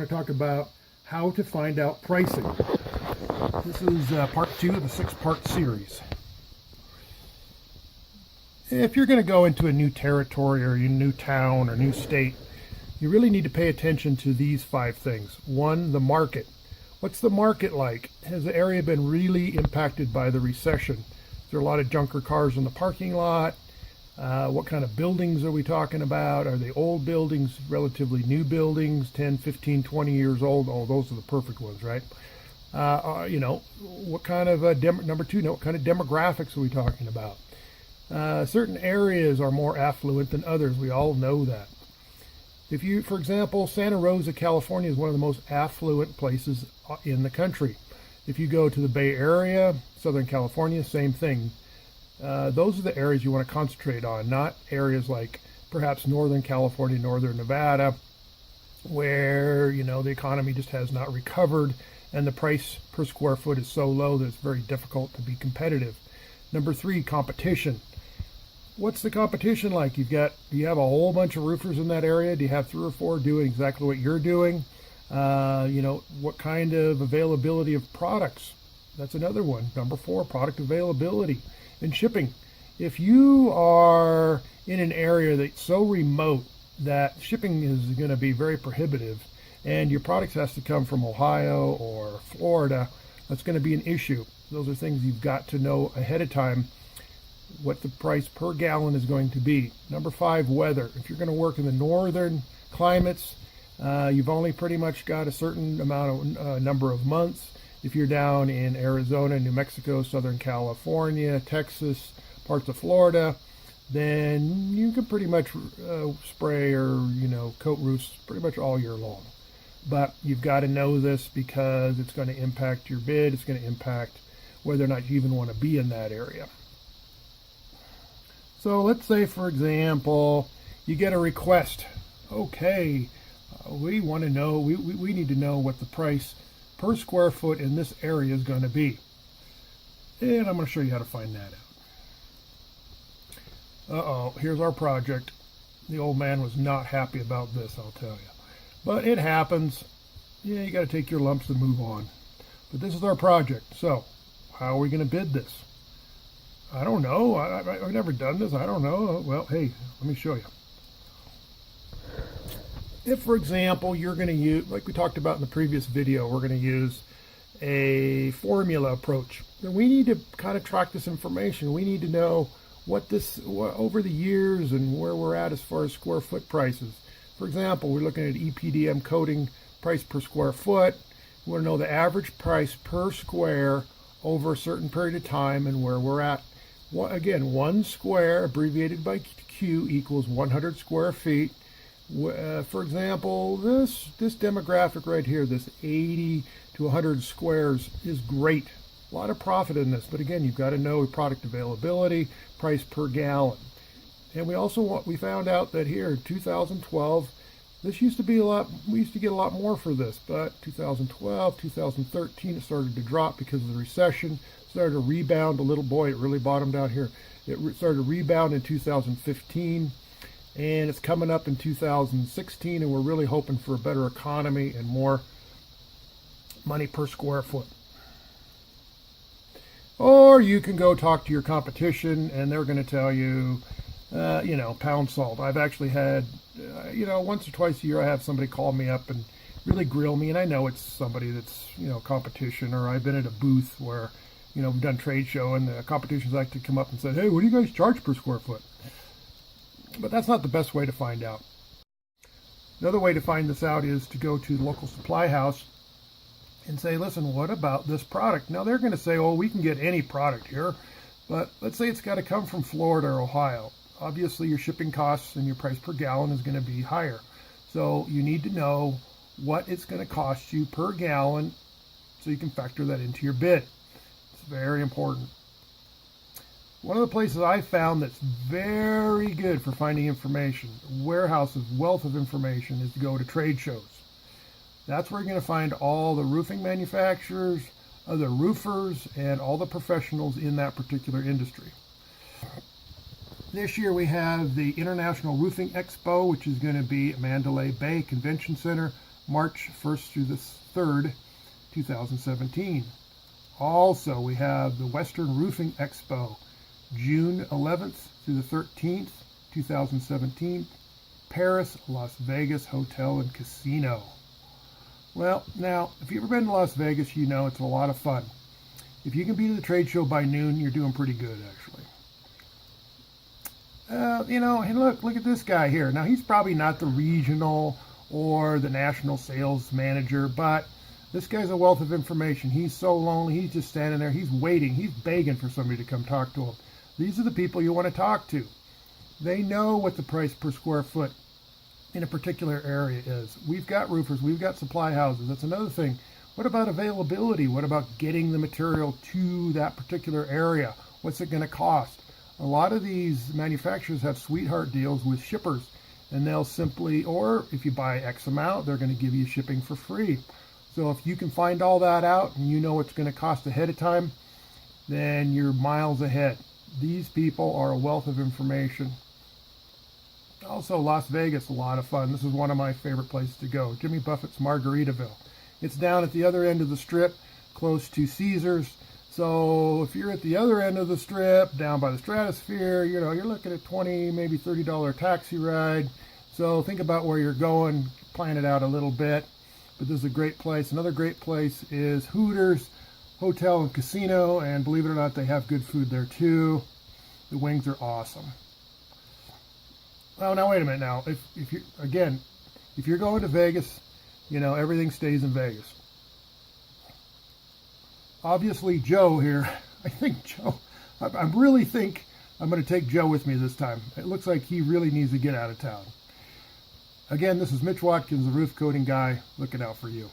want to talk about how to find out pricing. This is part 2 of the 6-part series. If you're going to go into a new territory or a new town or new state, you really need to pay attention to these 5 things. 1, the market. What's the market like? Has the area been really impacted by the recession? Is there a lot of junker cars in the parking lot? What kind of buildings are we talking about? Are they old buildings, relatively new buildings, 10, 15, 20 years old? Oh, those are the perfect ones, right? What kind of, number 2, what kind of demographics are we talking about? Certain areas are more affluent than others. We all know that. If you, for example, Santa Rosa, California is one of the most affluent places in the country. If you go to the Bay Area, Southern California, same thing. Those are the areas you want to concentrate on, not areas like perhaps Northern California, Northern Nevada, where, the economy just has not recovered and the price per square foot is so low that it's very difficult to be competitive. Number 3, competition. What's the competition like? Do you have a whole bunch of roofers in that area? Do you have 3 or 4 doing exactly what you're doing? What kind of availability of products? That's another one. Number 4, product availability and shipping. If you are in an area that's so remote that shipping is going to be very prohibitive and your products has to come from Ohio or Florida, that's going to be an issue. Those are things you've got to know ahead of time what the price per gallon is going to be. Number 5, weather. If you're going to work in the northern climates, you've only pretty much got a certain amount of number of months. If you're down in Arizona, New Mexico, Southern California, Texas, parts of Florida, then you can pretty much spray or coat roofs pretty much all year long. But you've got to know this because it's going to impact your bid. It's going to impact whether or not you even want to be in that area. So let's say, for example, you get a request. Okay, we want to know, we need to know what the price per square foot in this area is going to be. And I'm going to show you how to find that out. Here's our project. The old man was not happy about this, I'll tell you. But it happens. Yeah, you got to take your lumps and move on. But this is our project. So how are we going to bid this? I don't know. I've never done this. I don't know. Well, hey, let me show you. If, for example, you're going to use, like we talked about in the previous video, we're going to use a formula approach. Then we need to kind of track this information. We need to know what over the years and where we're at as far as square foot prices. For example, we're looking at EPDM coating price per square foot. We want to know the average price per square over a certain period of time and where we're at. Again, 1 square, abbreviated by Q, equals 100 square feet. For example, this demographic right here, this 80 to 100 squares, is great. A lot of profit in this, but again, you've got to know product availability, price per gallon. And we found out that here, 2012, this used to be we used to get a lot more for this, but 2012, 2013, it started to drop because of the recession. Started to rebound a little. Boy, it really bottomed out here. It started to rebound in 2015, and it's coming up in 2016, and we're really hoping for a better economy and more money per square foot. Or you can go talk to your competition, and they're going to tell you, pound salt. I've actually had, once or twice a year, I have somebody call me up and really grill me, and I know it's somebody that's, competition, or I've been at a booth where we've done trade show and the competitions like to come up and say, hey, what do you guys charge per square foot? But that's not the best way to find out. Another way to find this out is to go to the local supply house and say, listen, what about this product? Now they're going to say, oh, we can get any product here, but let's say it's got to come from Florida or Ohio. Obviously your shipping costs and your price per gallon is going to be higher. So you need to know what it's going to cost you per gallon so you can factor that into your bid. It's very important. One of the places I found that's very good for finding information, warehouse's wealth of information, is to go to trade shows. That's where you're going to find all the roofing manufacturers, other roofers, and all the professionals in that particular industry. This year we have the International Roofing Expo, which is going to be at Mandalay Bay Convention Center, March 1st through the 3rd, 2017. Also, we have the Western Roofing Expo, June 11th through the 13th, 2017, Paris, Las Vegas Hotel and Casino. Well, now, if you've ever been to Las Vegas, you know it's a lot of fun. If you can be to the trade show by noon, you're doing pretty good, actually. Hey, look at this guy here. Now, he's probably not the regional or the national sales manager, but this guy's a wealth of information. He's so lonely. He's just standing there. He's waiting. He's begging for somebody to come talk to him. These are the people you want to talk to. They know what the price per square foot in a particular area is. We've got roofers. We've got supply houses. That's another thing. What about availability? What about getting the material to that particular area? What's it going to cost? A lot of these manufacturers have sweetheart deals with shippers, and they'll simply, or if you buy X amount, they're going to give you shipping for free. So if you can find all that out and you know it's going to cost ahead of time, then you're miles ahead. These people are a wealth of information. Also, Las Vegas, a lot of fun. This is one of my favorite places to go. Jimmy Buffett's Margaritaville. It's down at the other end of the strip, close to Caesars. So if you're at the other end of the strip, down by the Stratosphere, you're looking at $20, maybe $30 taxi ride. So think about where you're going, plan it out a little bit. But this is a great place. Another great place is Hooters Hotel and Casino, and believe it or not, they have good food there too. The wings are awesome. Oh, now wait a minute. Now, if you're going to Vegas, everything stays in Vegas. Obviously, Joe here. I really think I'm going to take Joe with me this time. It looks like he really needs to get out of town. Again, this is Mitch Watkins, the Roof Coating Guy, looking out for you.